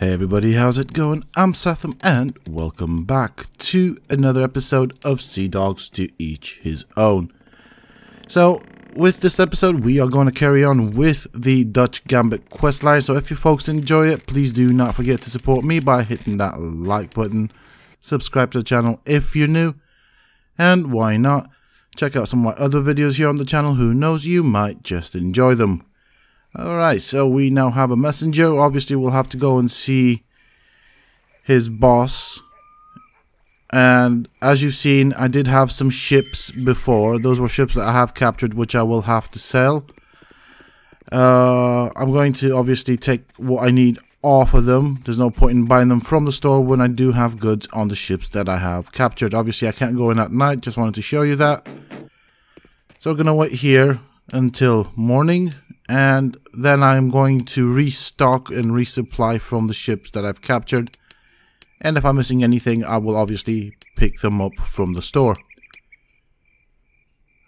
Hey everybody, how's it going? I'm Sethum and welcome back to another episode of Sea Dogs to Each His Own. So, with this episode, we are going to carry on with the Dutch Gambit questline. So if you folks enjoy it, please do not forget to support me by hitting that like button. Subscribe to the channel if you're new. And why not? Check out some of my other videos here on the channel. Who knows, you might just enjoy them. Alright, so we now have a messenger. Obviously, we'll have to go and see his boss. And as you've seen, I did have some ships before. Those were ships that I have captured, which I will have to sell. I'm going to obviously take what I need off of them. There's no point in buying them from the store when I do have goods on the ships that I have captured. Obviously, I can't go in at night. Just wanted to show you that. So we're going to wait here until morning. And then I'm going to restock and resupply from the ships that I've captured. And if I'm missing anything, I will obviously pick them up from the store.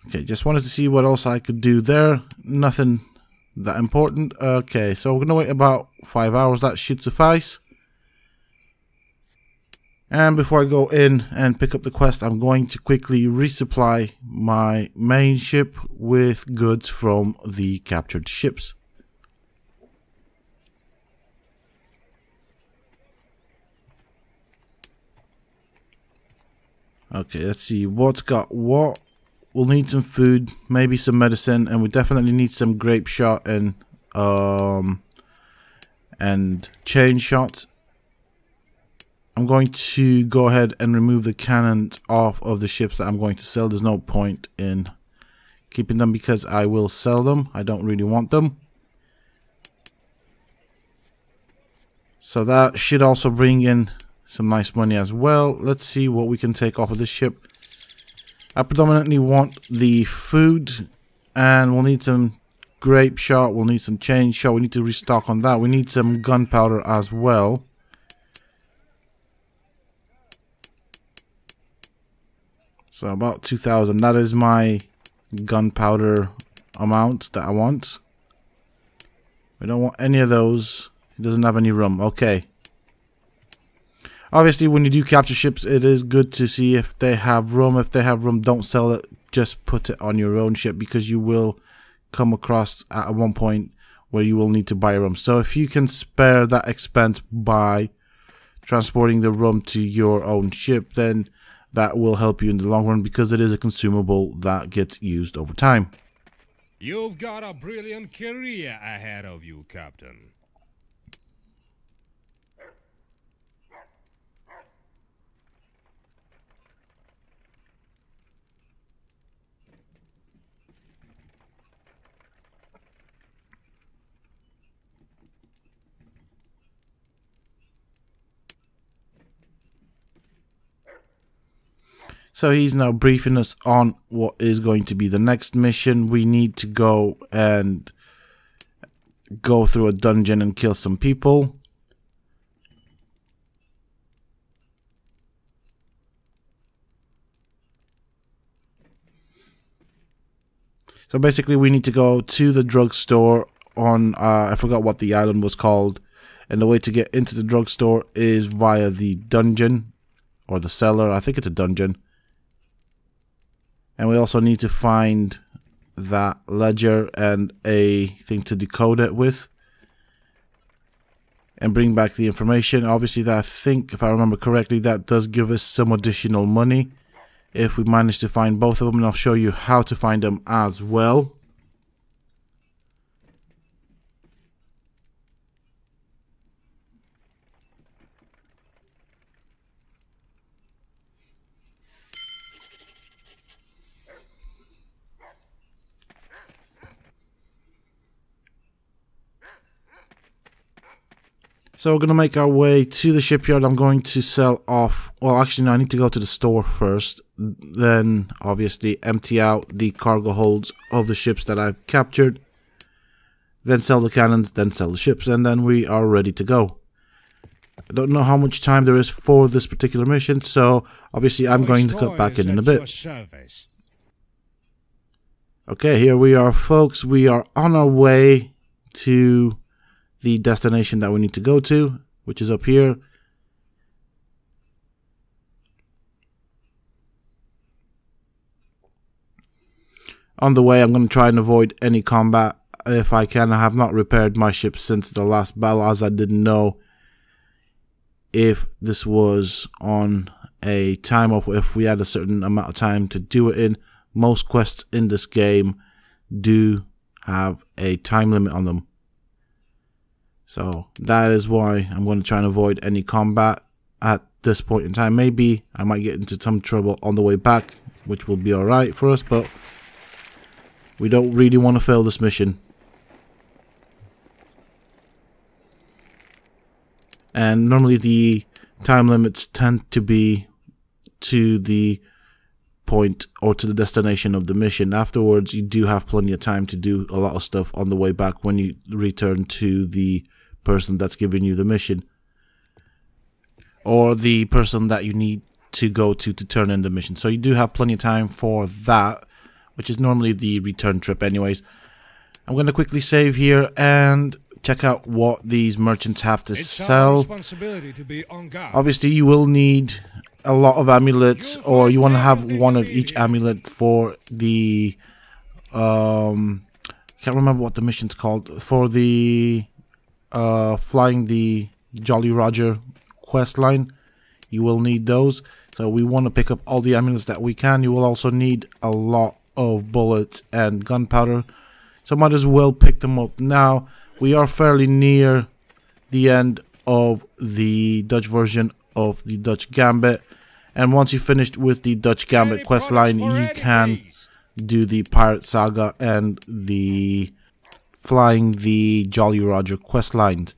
Okay, just wanted to see what else I could do there. Nothing that important. Okay, so we're going to wait about 5 hours. That should suffice. And before I go in and pick up the quest, I'm going to quickly resupply my main ship with goods from the captured ships. Okay, let's see what's got what. We'll need some food, maybe some medicine, and we definitely need some grape shot and chain shot. I'm going to go ahead and remove the cannons off of the ships that I'm going to sell. There's no point in keeping them because I will sell them. I don't really want them. So that should also bring in some nice money as well. Let's see what we can take off of this ship. I predominantly want the food, and we'll need some grape shot. We'll need some chain shot. We need to restock on that. We need some gunpowder as well. So about 2,000. That is my gunpowder amount that I want. We don't want any of those. It doesn't have any room. Okay. Obviously, when you do capture ships, it is good to see if they have room. If they have room, don't sell it. Just put it on your own ship because you will come across at one point where you will need to buy room. So if you can spare that expense by transporting the room to your own ship, then that will help you in the long run because it is a consumable that gets used over time. You've got a brilliant career ahead of you, Captain. So he's now briefing us on what is going to be the next mission. We need to go and go through a dungeon and kill some people. So basically we need to go to the drugstore on, I forgot what the island was called. And the way to get into the drugstore is via the dungeon or the cellar. I think it's a dungeon. And we also need to find that ledger and a thing to decode it with. And bring back the information. Obviously, that I think, if I remember correctly, that does give us some additional money. If we manage to find both of them. And I'll show you how to find them as well. So we're going to make our way to the shipyard. I'm going to sell off, well actually no, I need to go to the store first. Then obviously empty out the cargo holds of the ships that I've captured. Then sell the cannons, then sell the ships, and then we are ready to go. I don't know how much time there is for this particular mission, so obviously I'm going to cut back in a bit. Okay, here we are, folks. We are on our way to the destination that we need to go to. which is up here. On the way, I'm going to try and avoid any combat if I can. I have not repaired my ship since the last battle, as I didn't know if this was on a time or if we had a certain amount of time to do it in. Most quests in this game do have a time limit on them. So that is why I'm going to try and avoid any combat at this point in time. Maybe I might get into some trouble on the way back, which will be alright for us, but we don't really want to fail this mission. And normally the time limits tend to be to the point or to the destination of the mission. Afterwards, you do have plenty of time to do a lot of stuff on the way back when you return to the person that's giving you the mission, or the person that you need to go to turn in the mission. So you do have plenty of time for that, which is normally the return trip anyways. I'm going to quickly save here and check out what these merchants have to sell. Obviously, you will need a lot of amulets, or you want to have one of each amulet for the can't remember what the mission's called, for the flying the Jolly Roger quest line. You will need those, so we want to pick up all the amulets that we can. You will also need a lot of bullets and gunpowder, so might as well pick them up now. We are fairly near the end of the Dutch version of the Dutch Gambit, and once you've finished with the Dutch Gambit quest line, you can do the Pirate Saga and the flying the Jolly Roger quest lines.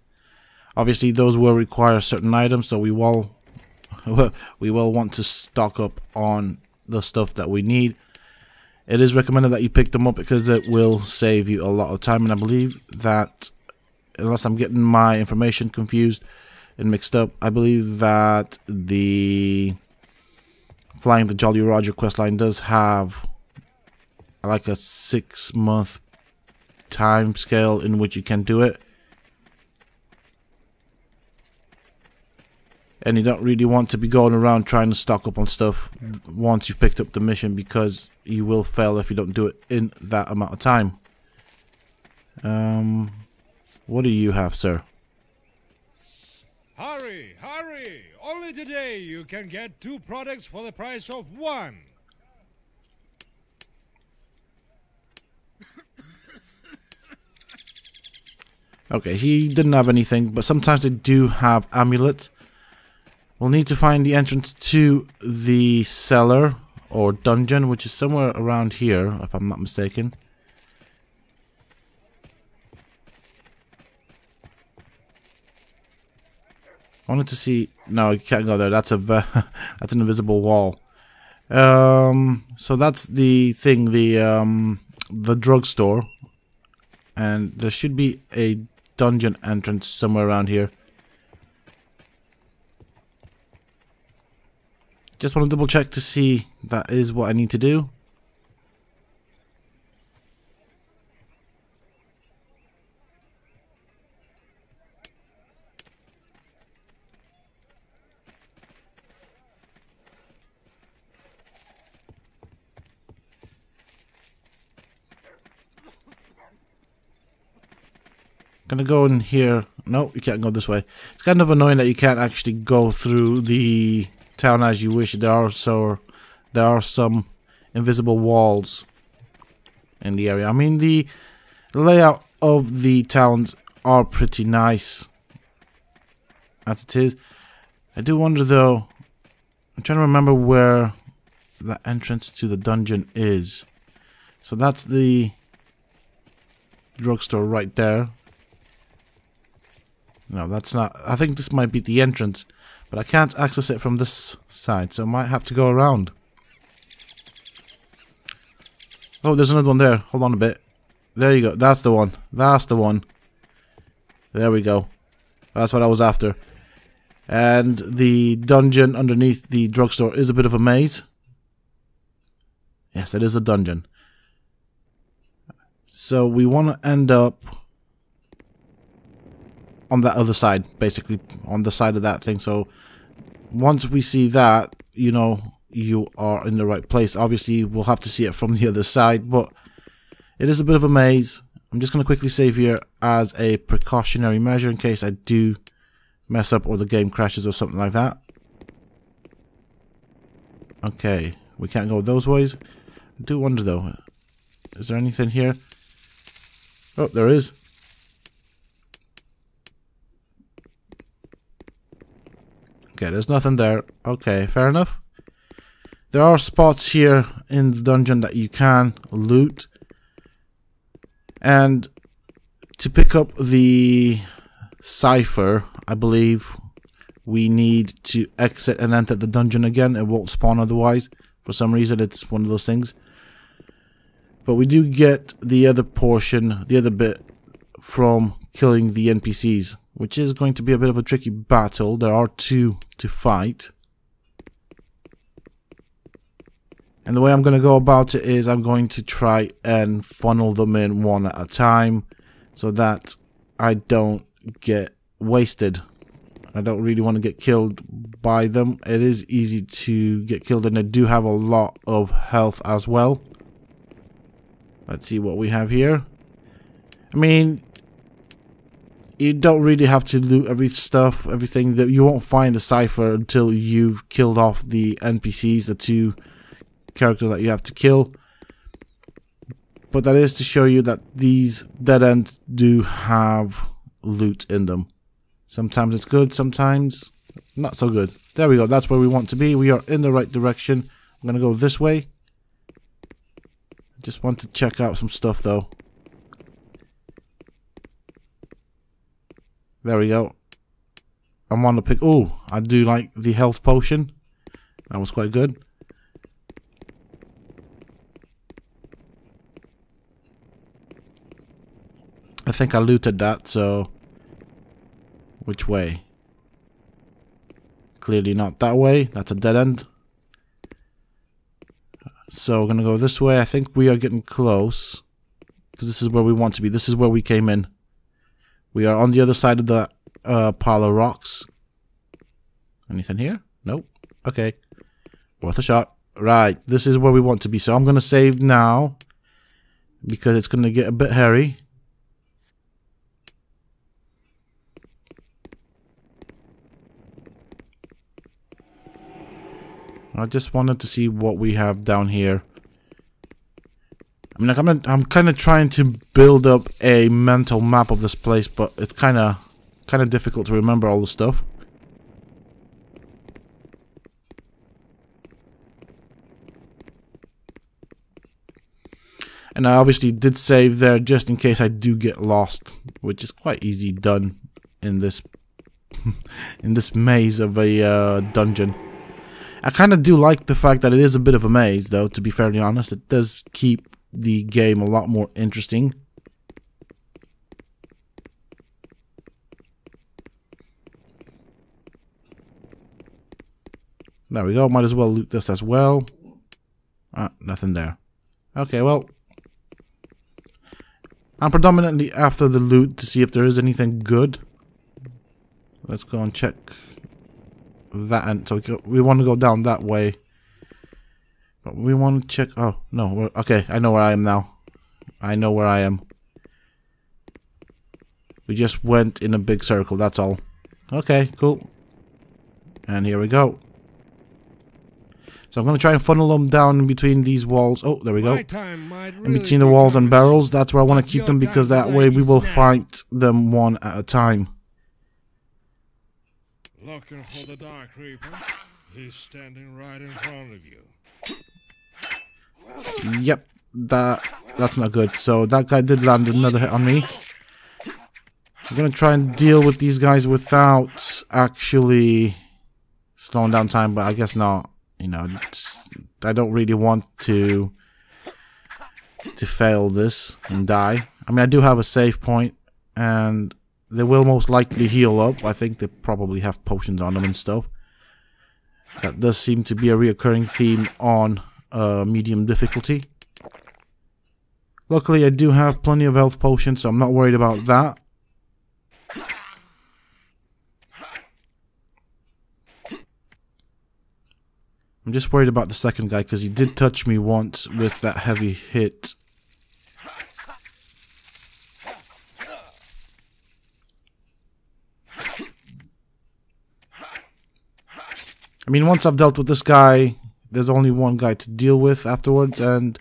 Obviously those will require certain items, so we will want to stock up on the stuff that we need. It is recommended that you pick them up because it will save you a lot of time, and I believe that, unless I'm getting my information confused and mixed up, I believe that the flying the Jolly Roger questline does have like a 6-month time scale in which you can do it, and you don't really want to be going around trying to stock up on stuff once you've picked up the mission, because you will fail if you don't do it in that amount of time. What do you have, sir? Hurry, hurry! Only today you can get 2 products for the price of 1. Okay, he didn't have anything, but sometimes they do have amulets. We'll need to find the entrance to the cellar or dungeon, which is somewhere around here, if I'm not mistaken. I wanted to see. No, you can't go there. That's a that's an invisible wall. So that's the thing, the drugstore, and there should be a dungeon entrance somewhere around here. Just want to double check to see that is what I need to do. Gonna go in here. No, you can't go this way. It's kind of annoying that you can't actually go through the town as you wish. There are some invisible walls in the area. I mean, the layout of the towns are pretty nice as it is. I do wonder though, I'm trying to remember where the entrance to the dungeon is. So that's the drugstore right there. No, that's not. I think this might be the entrance, but I can't access it from this side, so I might have to go around. Oh, there's another one there. Hold on a bit. There you go. That's the one. That's the one. There we go. That's what I was after. And the dungeon underneath the drugstore is a bit of a maze. Yes, it is a dungeon. So we want to end up on that other side, basically on the side of that thing. So once we see that, you know, you are in the right place. Obviously, we'll have to see it from the other side, but it is a bit of a maze. I'm just going to quickly save here as a precautionary measure in case I do mess up or the game crashes or something like that. Okay, we can't go those ways. I do wonder though, is there anything here? Oh, there is. Okay, there's nothing there. Okay, fair enough. There are spots here in the dungeon that you can loot. And to pick up the cipher, I believe we need to exit and enter the dungeon again. It won't spawn otherwise. For some reason, it's one of those things. But we do get the other portion, the other bit, from killing the NPCs, which is going to be a bit of a tricky battle. There are 2 to fight. And the way I'm going to go about it is I'm going to try and funnel them in one at a time so that I don't get wasted. I don't really want to get killed by them. It is easy to get killed and they do have a lot of health as well. Let's see what we have here. I mean, you don't really have to loot everything that you won't find the cipher until you've killed off the NPCs, the 2 characters that you have to kill. But that is to show you that these dead ends do have loot in them. Sometimes it's good, sometimes not so good. There we go, that's where we want to be. We are in the right direction. I'm gonna go this way. Just want to check out some stuff though. There we go. I want to pick... Oh, I do like the health potion. That was quite good. I think I looted that, so... Which way? Clearly not that way. That's a dead end. So we're going to go this way. I think we are getting close. Because this is where we want to be. This is where we came in. We are on the other side of the pile of rocks. Anything here? Nope. Okay. Worth a shot. Right. This is where we want to be. So I'm going to save now. Because it's going to get a bit hairy. I just wanted to see what we have down here. I mean, like I'm kind of trying to build up a mental map of this place, but it's kind of difficult to remember all the stuff. And I obviously did save there just in case I do get lost, which is quite easy done in this in this maze of a dungeon. I kind of do like the fact that it is a bit of a maze, though, to be fairly honest. It does keep the game a lot more interesting. There we go. Might as well loot this as well. Ah, nothing there. Okay, well. I'm predominantly after the loot to see if there is anything good. Let's go and check that end. So we want to go down that way. But we want to check... Oh, no. Okay, I know where I am now. I know where I am. We just went in a big circle, that's all. Okay, cool. And here we go. So I'm going to try and funnel them down in between these walls. Oh, there we go. In between the walls and barrels. That's where I want to keep them because that way we will fight them one at a time. Looking for the Dark Reaper. He's standing right in front of you. Yep, that's not good. So that guy did land another hit on me. I'm going to try and deal with these guys without actually slowing down time, but I guess not. You know, I don't really want to fail this and die. I mean, I do have a save point, and they will most likely heal up. I think they probably have potions on them and stuff. That does seem to be a reoccurring theme on medium difficulty. Luckily, I do have plenty of health potions, so I'm not worried about that. I'm just worried about the second guy because he did touch me once with that heavy hit. I mean, once I've dealt with this guy, there's only one guy to deal with afterwards, and...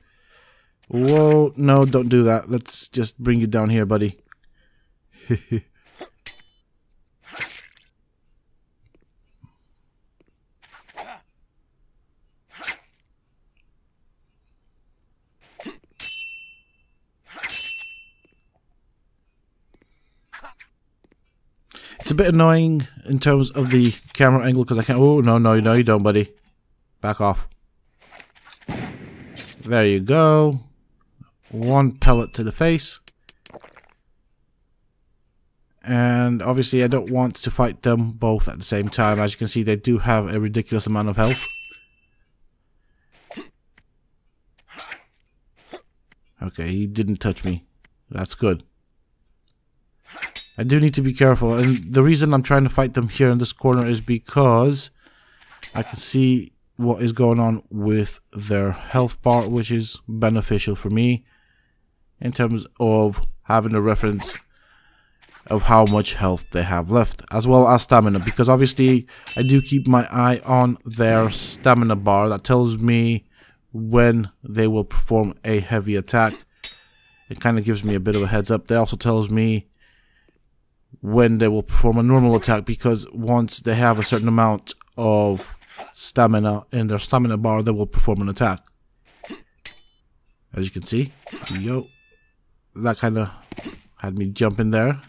Whoa, no, don't do that. Let's just bring you down here, buddy. It's a bit annoying in terms of the camera angle because I can't... Oh, no, you don't, buddy. Back off. There you go. One pellet to the face. And obviously I don't want to fight them both at the same time. As you can see, they do have a ridiculous amount of health. Okay, he didn't touch me. That's good. I do need to be careful, and the reason I'm trying to fight them here in this corner is because I can see what is going on with their health bar, which is beneficial for me in terms of having a reference of how much health they have left, as well as stamina, because obviously I do keep my eye on their stamina bar. That tells me when they will perform a heavy attack. It kind of gives me a bit of a heads up. That also tells me when they will perform a normal attack, because once they have a certain amount of stamina in their stamina bar, they will perform an attack. As you can see, yo, that kind of had me jump in there.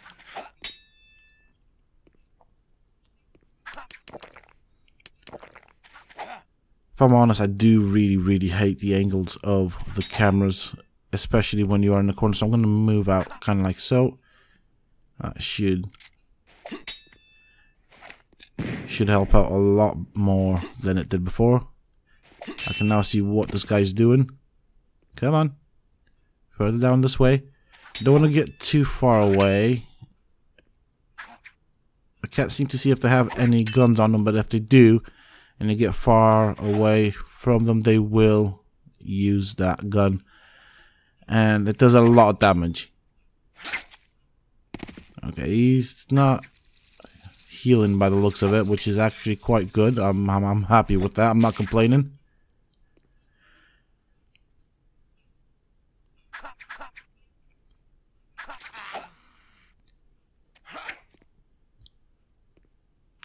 If I'm honest, I do really hate the angles of the cameras, especially when you are in the corner. So I'm going to move out kind of like so. That should help out a lot more than it did before. I can now see what this guy's doing. Come on. Further down this way. Don't want to get too far away. I can't seem to see if they have any guns on them, but if they do, and they get far away from them, they will use that gun. And it does a lot of damage. Okay, he's not healing by the looks of it, which is actually quite good. I'm happy with that. I'm not complaining.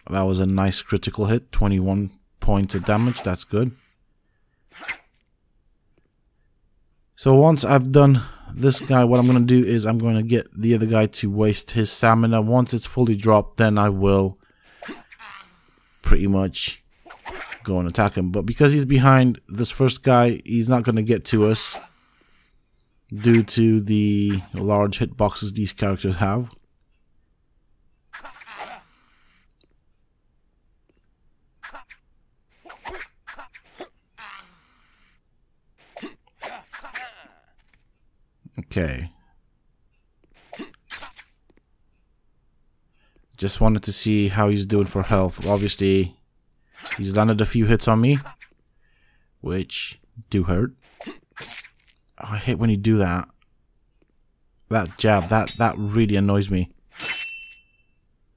That was a nice critical hit. 21 points of damage. That's good. So once I've done this guy, what I'm going to do is I'm going to get the other guy to waste his stamina. Once it's fully dropped, then I will pretty much go and attack him. But because he's behind this first guy, he's not going to get to us due to the large hitboxes these characters have. Okay. Just wanted to see how he's doing for health. Obviously, he's landed a few hits on me, which do hurt. Oh, I hate when you do that. That jab, that really annoys me.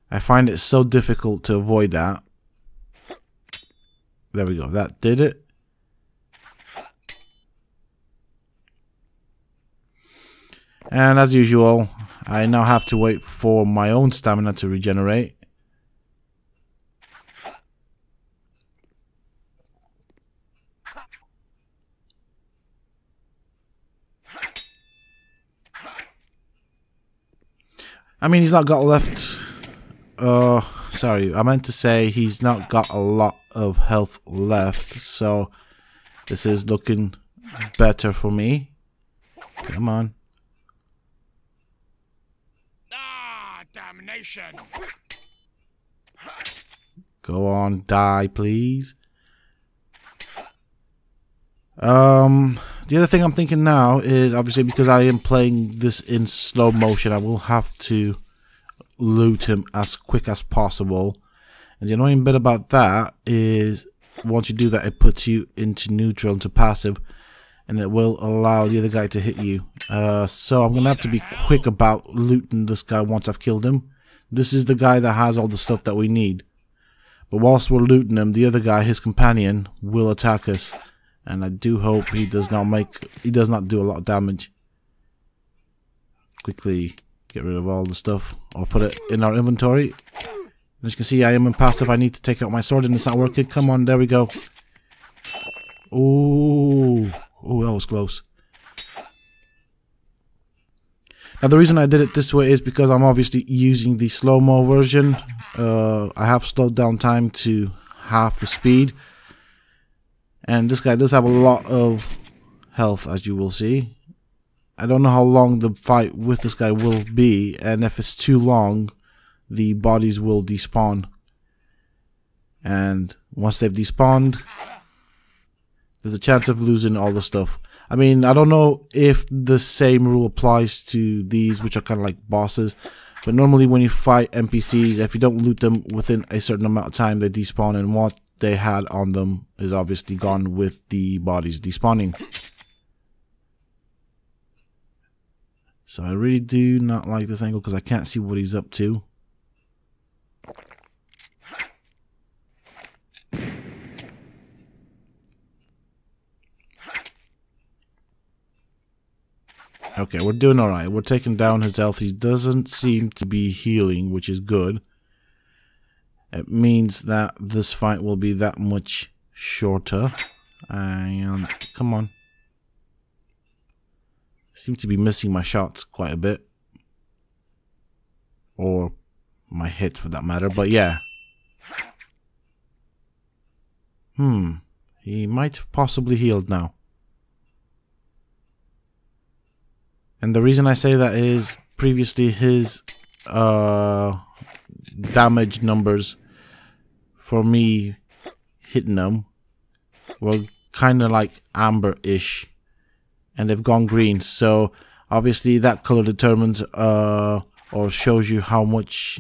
I find it so difficult to avoid that. There we go. That did it. And as usual, I now have to wait for my own stamina to regenerate. I mean, he's not got left... sorry, I meant to say he's not got a lot of health left. So, this is looking better for me. Come on. Damnation. Go on, die, please. The other thing I'm thinking now is, obviously, because I am playing this in slow motion, I will have to loot him as quick as possible. And the annoying bit about that is once you do that, it puts you into neutral, into passive, and it will allow the other guy to hit you. So I'm gonna have to be quick about looting this guy once I've killed him. This is the guy that has all the stuff that we need. But whilst we're looting him, the other guy, his companion, will attack us. And I do hope he does not do a lot of damage. Quickly get rid of all the stuff, or put it in our inventory. As you can see, I am impassive. I need to take out my sword and it's not working. Come on, there we go. Ooh, that was close. Now the reason I did it this way is because I'm obviously using the slow-mo version. I have slowed down time to half the speed. And this guy does have a lot of health, as you will see. I don't know how long the fight with this guy will be, and if it's too long, the bodies will despawn. And once they've despawned, there's a chance of losing all the stuff. I mean, I don't know if the same rule applies to these, which are kind of like bosses, but normally when you fight NPCs, if you don't loot them within a certain amount of time, they despawn, and what they had on them is obviously gone with the bodies despawning. So I really do not like this angle because I can't see what he's up to. Okay, we're doing alright. We're taking down his health. He doesn't seem to be healing, which is good. It means that this fight will be that much shorter. And come on. I seem to be missing my shots quite a bit. Or my hits for that matter, but yeah. He might have possibly healed now. And the reason I say that is previously his damage numbers for me hitting them were kind of like amber-ish, and they've gone green. So obviously that color determines or shows you how much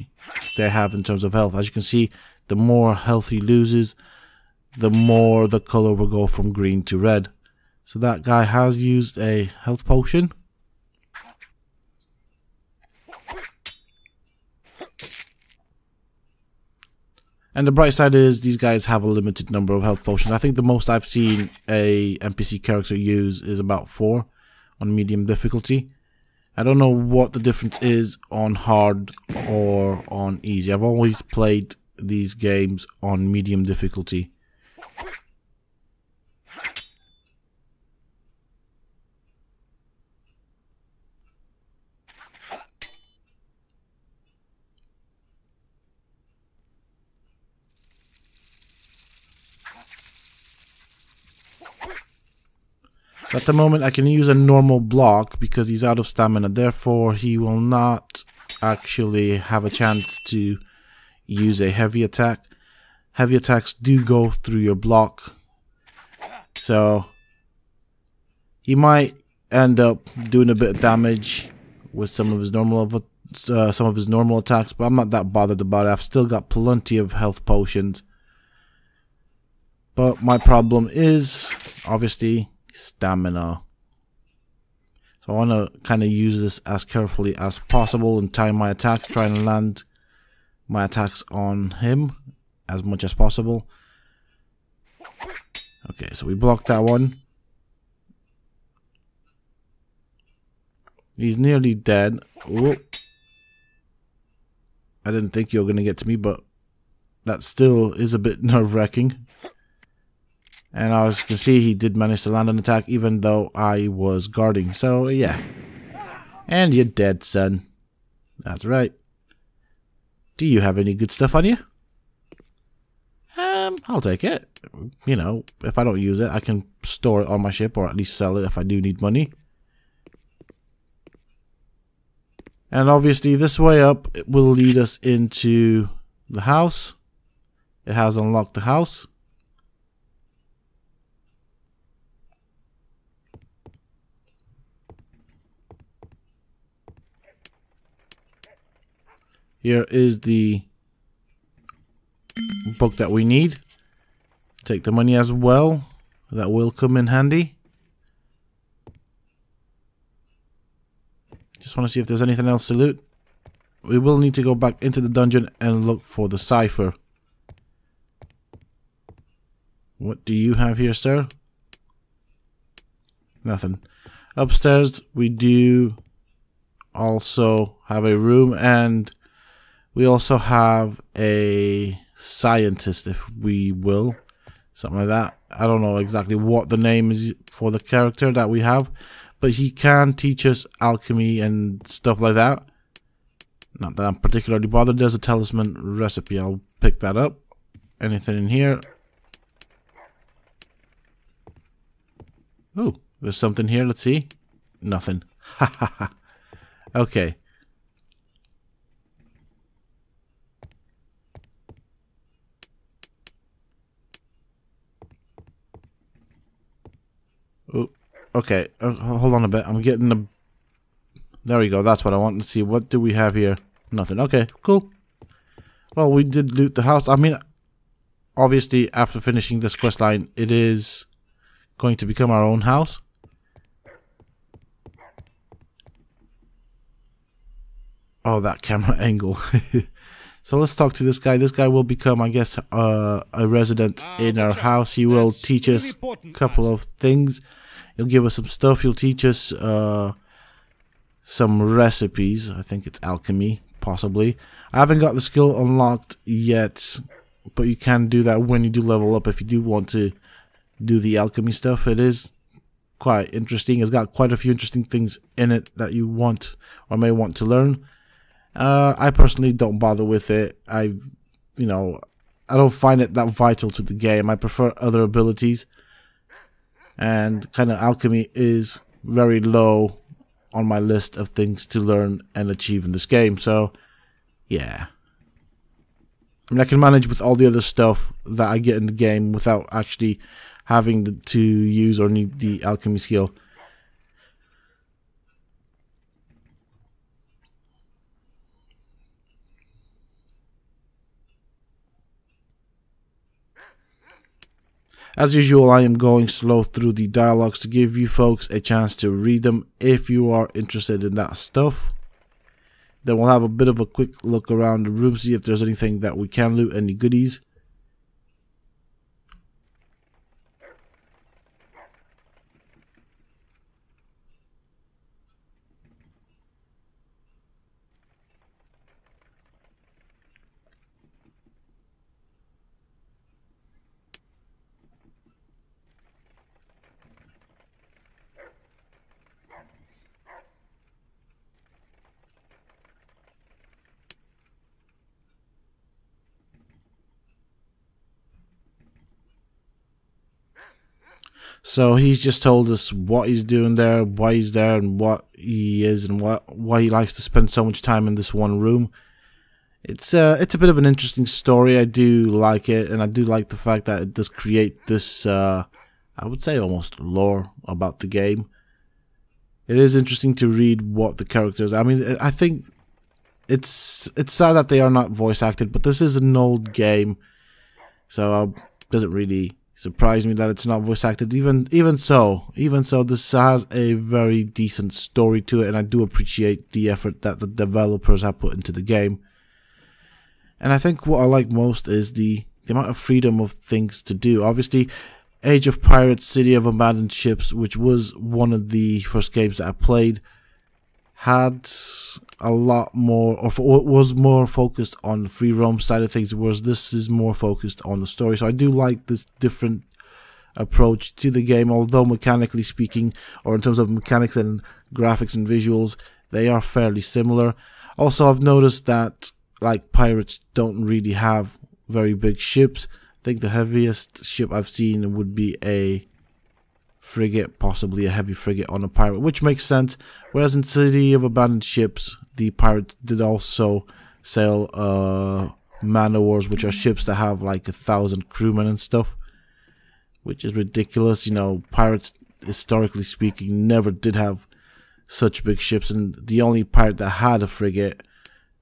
they have in terms of health. As you can see, the more health he loses, the more the color will go from green to red. So that guy has used a health potion. And the bright side is these guys have a limited number of health potions. I think the most I've seen a NPC character use is about 4 on medium difficulty. I don't know what the difference is on hard or on easy. I've always played these games on medium difficulty. At the moment I can use a normal block because he's out of stamina, therefore he will not actually have a chance to use a heavy attack. Heavy attacks do go through your block, so he might end up doing a bit of damage with some of his normal attacks, but I'm not that bothered about it. I've still got plenty of health potions, but my problem is obviously stamina. So I want to kind of use this as carefully as possible and time my attacks, try and land my attacks on him as much as possible. Okay, so we blocked that one. He's nearly dead. Whoop. I didn't think you were going to get to me, but that still is a bit nerve-wracking. And as you can see, he did manage to land an attack even though I was guarding. So, yeah. And you're dead, son. That's right. Do you have any good stuff on you? I'll take it. You know, if I don't use it, I can store it on my ship or at least sell it if I do need money. And obviously this way up, it will lead us into the house. It has unlocked the house. Here is the book that we need. Take the money as well. That will come in handy. Just want to see if there's anything else to loot. We will need to go back into the dungeon and look for the cipher. What do you have here, sir? Nothing. Upstairs we do also have a room, and we also have a scientist, if we will. Something like that. I don't know exactly what the name is for the character that we have, but he can teach us alchemy and stuff like that. Not that I'm particularly bothered. There's a talisman recipe. I'll pick that up. Anything in here? Oh, there's something here. Let's see. Nothing. Ha ha ha. Okay. Oh, okay. Hold on a bit. I'm getting the... There we go. That's what I want to see. What do we have here? Nothing. Okay, cool. Well, we did loot the house. I mean, obviously, after finishing this quest line, it is going to become our own house. Oh, that camera angle. So let's talk to this guy. This guy will become, I guess, a resident in our house. He will teach us a couple of things. He'll give us some stuff. He'll teach us some recipes. I think it's alchemy, possibly. I haven't got the skill unlocked yet, but you can do that when you do level up if you do want to do the alchemy stuff. It is quite interesting. It's got quite a few interesting things in it that you want or may want to learn. I personally don't bother with it. I don't find it that vital to the game. I prefer other abilities, and kind of alchemy is very low on my list of things to learn and achieve in this game. So, yeah. I mean, I can manage with all the other stuff that I get in the game without actually having to use or need the alchemy skill. As usual, I am going slow through the dialogues to give you folks a chance to read them if you are interested in that stuff. Then we'll have a bit of a quick look around the room, see if there's anything that we can loot, any goodies. So he's just told us what he's doing there, why he's there, and what he is, and why he likes to spend so much time in this one room. It's a bit of an interesting story. I do like it, and I do like the fact that it does create this, I would say, almost lore about the game. It is interesting to read what the characters. I mean, I think it's sad that they are not voice acted, but this is an old game, so it doesn't really surprise me that it's not voice acted. Even so, this has a very decent story to it, and I do appreciate the effort that the developers have put into the game. And I think what I like most is the amount of freedom of things to do. Obviously, Age of Pirates, City of Abandoned Ships, which was one of the first games that I played, had a lot more, or was more focused on the free roam side of things, whereas this is more focused on the story. So I do like this different approach to the game, although mechanically speaking, or in terms of mechanics and graphics and visuals, they are fairly similar. Also, I've noticed that, like, pirates don't really have very big ships. I think the heaviest ship I've seen would be a frigate, possibly a heavy frigate on a pirate, which makes sense. Whereas in City of Abandoned Ships, the pirates did also sail man o' wars, which are ships that have like 1,000 crewmen and stuff, which is ridiculous. You know, pirates, historically speaking, never did have such big ships, and the only pirate that had a frigate,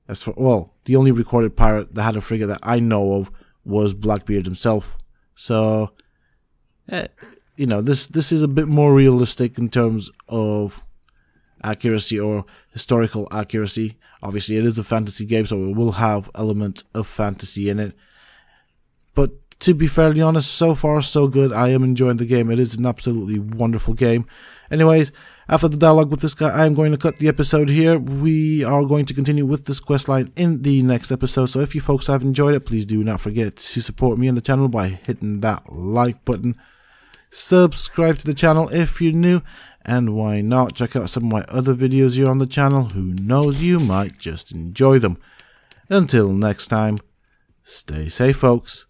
the only recorded pirate that had a frigate that I know of was Blackbeard himself. So, you know, this is a bit more realistic in terms of accuracy or historical accuracy. Obviously, it is a fantasy game, so it will have elements of fantasy in it. But to be fairly honest, so far so good. I am enjoying the game. It is an absolutely wonderful game. Anyways, after the dialogue with this guy, I am going to cut the episode here. We are going to continue with this questline in the next episode. So if you folks have enjoyed it, please do not forget to support me and the channel by hitting that like button. Subscribe to the channel if you're new. And why not check out some of my other videos here on the channel. Who knows, you might just enjoy them. Until next time, stay safe, folks.